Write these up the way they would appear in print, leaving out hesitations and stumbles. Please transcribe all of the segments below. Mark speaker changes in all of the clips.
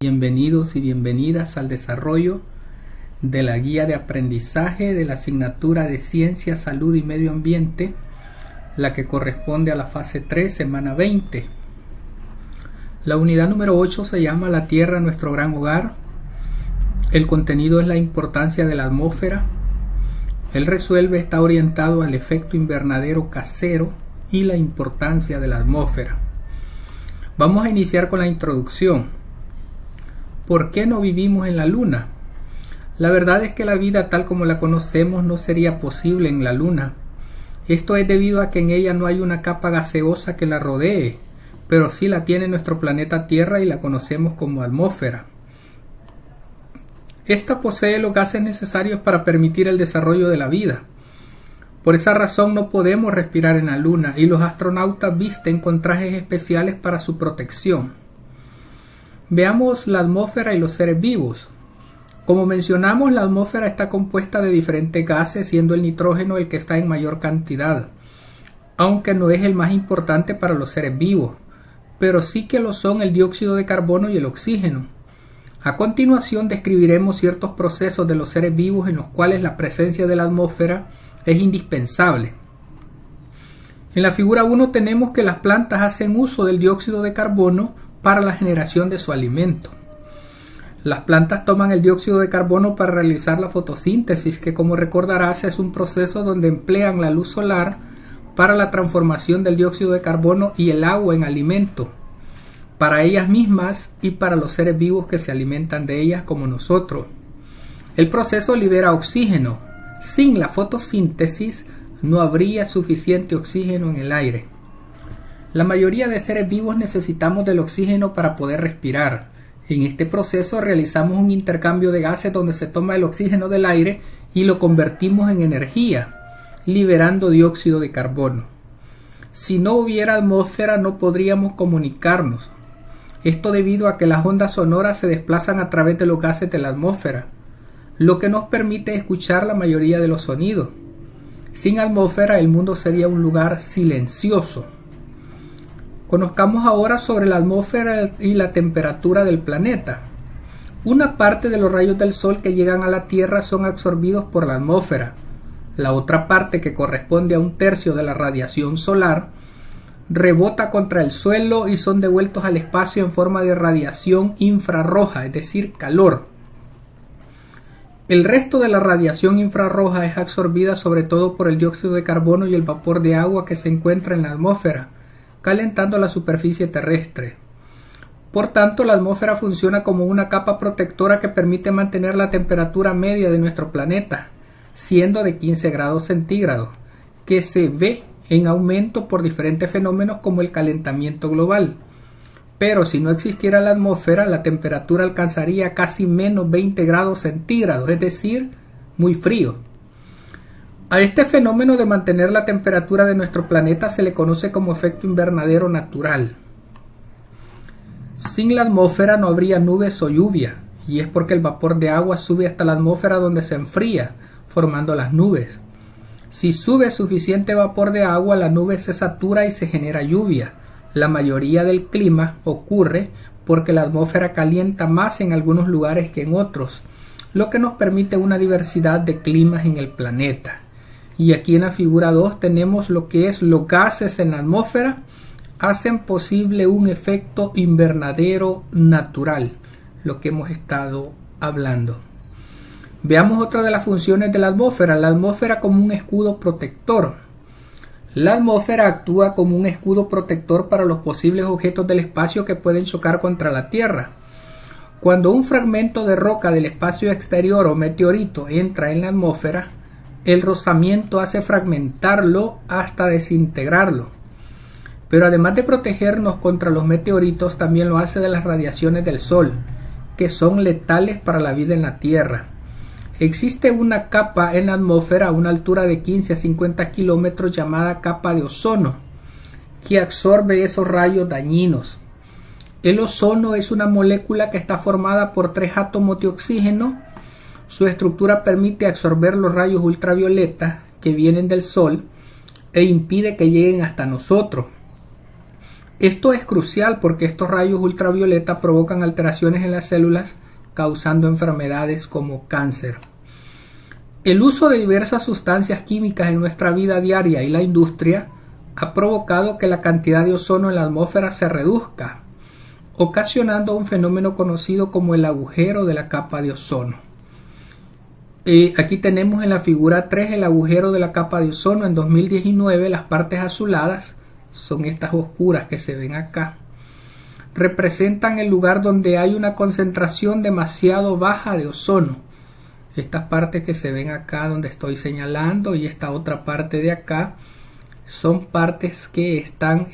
Speaker 1: Bienvenidos y bienvenidas al desarrollo de la guía de aprendizaje de la asignatura de Ciencia, Salud y Medio Ambiente, la que corresponde a la fase 3, semana 20. La unidad número 8 se llama La Tierra, nuestro gran hogar. El contenido es la importancia de la atmósfera. El resuelve está orientado al efecto invernadero casero y la importancia de la atmósfera. Vamos a iniciar con la introducción. ¿Por qué no vivimos en la Luna? La verdad es que la vida tal como la conocemos no sería posible en la Luna. Esto es debido a que en ella no hay una capa gaseosa que la rodee, pero sí la tiene nuestro planeta Tierra y la conocemos como atmósfera. Esta posee los gases necesarios para permitir el desarrollo de la vida. Por esa razón no podemos respirar en la Luna y los astronautas visten con trajes especiales para su protección. Veamos la atmósfera y los seres vivos. Como mencionamos, la atmósfera está compuesta de diferentes gases, siendo el nitrógeno el que está en mayor cantidad, aunque no es el más importante para los seres vivos, pero sí que lo son el dióxido de carbono y el oxígeno. A continuación describiremos ciertos procesos de los seres vivos en los cuales la presencia de la atmósfera es indispensable. En la figura 1 tenemos que las plantas hacen uso del dióxido de carbono para la generación de su alimento. Las plantas toman el dióxido de carbono para realizar la fotosíntesis, que como recordarás es un proceso donde emplean la luz solar para la transformación del dióxido de carbono y el agua en alimento, para ellas mismas y para los seres vivos que se alimentan de ellas como nosotros. El proceso libera oxígeno. Sin la fotosíntesis no habría suficiente oxígeno en el aire. La mayoría de seres vivos necesitamos del oxígeno para poder respirar. En este proceso realizamos un intercambio de gases donde se toma el oxígeno del aire y lo convertimos en energía, liberando dióxido de carbono. Si no hubiera atmósfera no podríamos comunicarnos. Esto debido a que las ondas sonoras se desplazan a través de los gases de la atmósfera, lo que nos permite escuchar la mayoría de los sonidos. Sin atmósfera el mundo sería un lugar silencioso. Conozcamos ahora sobre la atmósfera y la temperatura del planeta. Una parte de los rayos del Sol que llegan a la Tierra son absorbidos por la atmósfera. La otra parte, que corresponde a un tercio de la radiación solar, rebota contra el suelo y son devueltos al espacio en forma de radiación infrarroja, es decir, calor. El resto de la radiación infrarroja es absorbida sobre todo por el dióxido de carbono y el vapor de agua que se encuentra en la atmósfera, calentando la superficie terrestre. Por tanto, la atmósfera funciona como una capa protectora que permite mantener la temperatura media de nuestro planeta, siendo de 15 grados centígrados, que se ve en aumento por diferentes fenómenos como el calentamiento global. Pero si no existiera la atmósfera, la temperatura alcanzaría casi menos 20 grados centígrados, es decir, muy frío. A este fenómeno de mantener la temperatura de nuestro planeta se le conoce como efecto invernadero natural. Sin la atmósfera no habría nubes o lluvia, y es porque el vapor de agua sube hasta la atmósfera donde se enfría, formando las nubes. Si sube suficiente vapor de agua, la nube se satura y se genera lluvia. La mayoría del clima ocurre porque la atmósfera calienta más en algunos lugares que en otros, lo que nos permite una diversidad de climas en el planeta. Y aquí en la figura 2 tenemos lo que es los gases en la atmósfera hacen posible un efecto invernadero natural, lo que hemos estado hablando. Veamos otra de las funciones de la atmósfera como un escudo protector. La atmósfera actúa como un escudo protector para los posibles objetos del espacio que pueden chocar contra la Tierra. Cuando un fragmento de roca del espacio exterior o meteorito entra en la atmósfera, el rozamiento hace fragmentarlo hasta desintegrarlo. Pero además de protegernos contra los meteoritos, también lo hace de las radiaciones del Sol, que son letales para la vida en la Tierra. Existe una capa en la atmósfera a una altura de 15 a 50 kilómetros llamada capa de ozono, que absorbe esos rayos dañinos. El ozono es una molécula que está formada por 3 átomos de oxígeno. Su estructura permite absorber los rayos ultravioleta que vienen del Sol e impide que lleguen hasta nosotros. Esto es crucial porque estos rayos ultravioleta provocan alteraciones en las células, causando enfermedades como cáncer. El uso de diversas sustancias químicas en nuestra vida diaria y la industria ha provocado que la cantidad de ozono en la atmósfera se reduzca, ocasionando un fenómeno conocido como el agujero de la capa de ozono. Aquí tenemos en la figura 3 el agujero de la capa de ozono. En 2019 las partes azuladas son estas oscuras que se ven acá. Representan el lugar donde hay una concentración demasiado baja de ozono. Estas partes que se ven acá donde estoy señalando y esta otra parte de acá son partes que están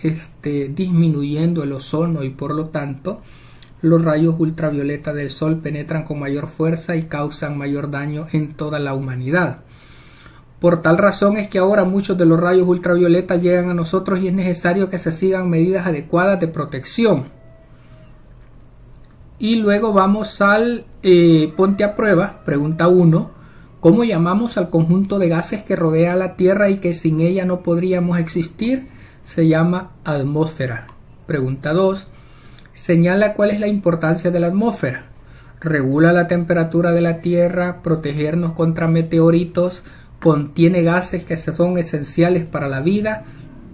Speaker 1: disminuyendo el ozono y por lo tanto los rayos ultravioleta del sol penetran con mayor fuerza y causan mayor daño en toda la humanidad. Por tal razón es que ahora muchos de los rayos ultravioleta llegan a nosotros y es necesario que se sigan medidas adecuadas de protección. Y luego vamos al ponte a prueba, pregunta 1. ¿Cómo llamamos al conjunto de gases que rodea a la Tierra y que sin ella no podríamos existir? Se llama atmósfera. Pregunta 2. Señala cuál es la importancia de la atmósfera. Regula la temperatura de la Tierra, protegernos contra meteoritos, contiene gases que son esenciales para la vida.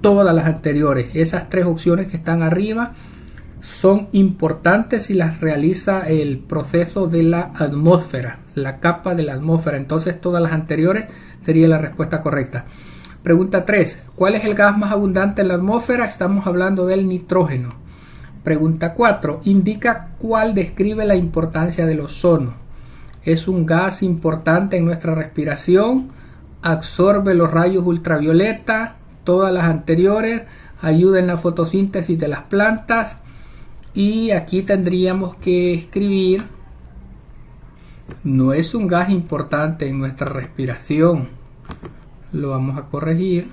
Speaker 1: Todas las anteriores, esas 3 opciones que están arriba, son importantes si las realiza el proceso de la atmósfera, la capa de la atmósfera. Entonces todas las anteriores sería la respuesta correcta. Pregunta 3. ¿Cuál es el gas más abundante en la atmósfera? Estamos hablando del nitrógeno. Pregunta 4. Indica cuál describe la importancia del ozono. Es un gas importante en nuestra respiración, absorbe los rayos ultravioleta, todas las anteriores, ayuda en la fotosíntesis de las plantas. Y aquí tendríamos que escribir, no es un gas importante en nuestra respiración, lo vamos a corregir,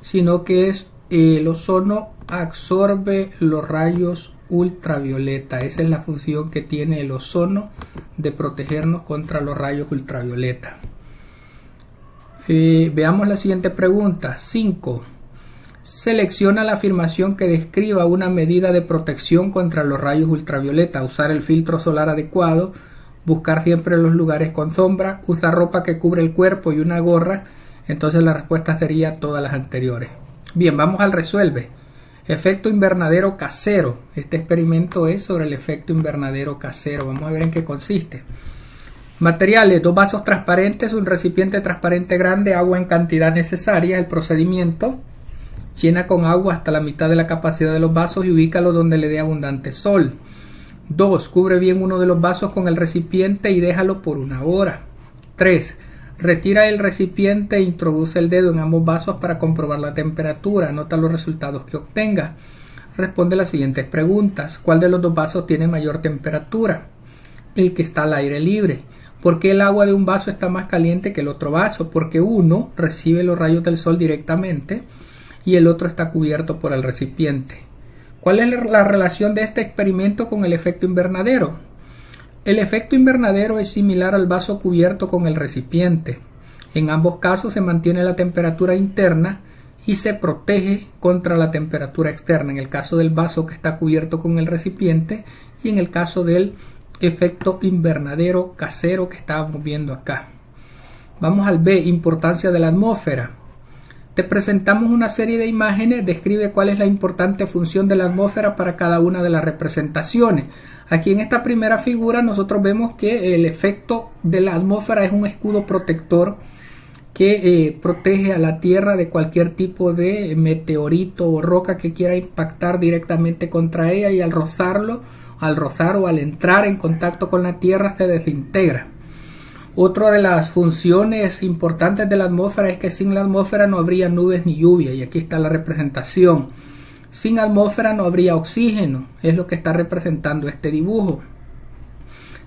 Speaker 1: sino que es el ozono absorbe los rayos ultravioleta. Esa es la función que tiene el ozono, de protegernos contra los rayos ultravioleta. Veamos la siguiente pregunta. 5. Selecciona la afirmación que describa una medida de protección contra los rayos ultravioleta. Usar el filtro solar adecuado, buscar siempre los lugares con sombra, usar ropa que cubre el cuerpo y una gorra. Entonces la respuesta sería todas las anteriores. Bien, vamos al resuelve. Efecto invernadero casero. Este experimento es sobre el efecto invernadero casero. Vamos a ver en qué consiste. Materiales: 2 vasos transparentes, un recipiente transparente grande, agua en cantidad necesaria. El procedimiento: llena con agua hasta la mitad de la capacidad de los vasos y ubícalo donde le dé abundante sol. 2. Cubre bien uno de los vasos con el recipiente y déjalo por 1 hora. 3. Retira el recipiente e introduce el dedo en ambos vasos para comprobar la temperatura. Anota los resultados que obtenga. Responde las siguientes preguntas. ¿Cuál de los 2 vasos tiene mayor temperatura? El que está al aire libre. ¿Por qué el agua de un vaso está más caliente que el otro vaso? Porque uno recibe los rayos del sol directamente y el otro está cubierto por el recipiente. ¿Cuál es la relación de este experimento con el efecto invernadero? El efecto invernadero es similar al vaso cubierto con el recipiente. En ambos casos se mantiene la temperatura interna y se protege contra la temperatura externa. En el caso del vaso que está cubierto con el recipiente y en el caso del efecto invernadero casero que estábamos viendo acá. Vamos al B, importancia de la atmósfera. Te presentamos una serie de imágenes, describe cuál es la importante función de la atmósfera para cada una de las representaciones. Aquí en esta primera figura nosotros vemos que el efecto de la atmósfera es un escudo protector que protege a la Tierra de cualquier tipo de meteorito o roca que quiera impactar directamente contra ella, y al rozar o al entrar en contacto con la Tierra se desintegra. Otra de las funciones importantes de la atmósfera es que sin la atmósfera no habría nubes ni lluvia, y aquí está la representación. Sin atmósfera no habría oxígeno, es lo que está representando este dibujo.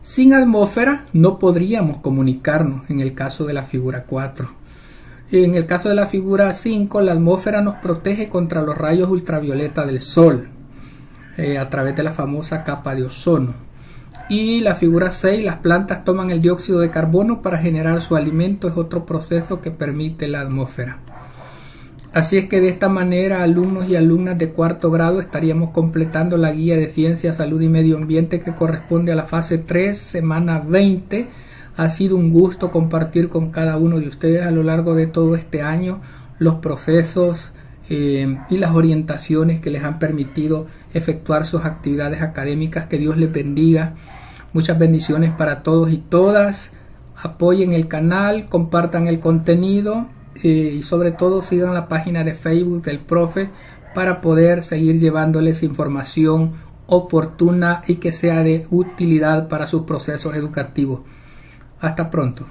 Speaker 1: Sin atmósfera no podríamos comunicarnos, en el caso de la figura 4. En el caso de la figura 5, la atmósfera nos protege contra los rayos ultravioleta del sol a través de la famosa capa de ozono. Y la figura 6, las plantas toman el dióxido de carbono para generar su alimento, es otro proceso que permite la atmósfera. Así es que de esta manera, alumnos y alumnas de cuarto grado estaríamos completando la guía de Ciencia, Salud y Medio Ambiente que corresponde a la fase 3, semana 20. Ha sido un gusto compartir con cada uno de ustedes a lo largo de todo este año los procesos y las orientaciones que les han permitido efectuar sus actividades académicas. Que Dios les bendiga. Muchas bendiciones para todos y todas. Apoyen el canal, compartan el contenido y sobre todo sigan la página de Facebook del profe para poder seguir llevándoles información oportuna y que sea de utilidad para sus procesos educativos. Hasta pronto.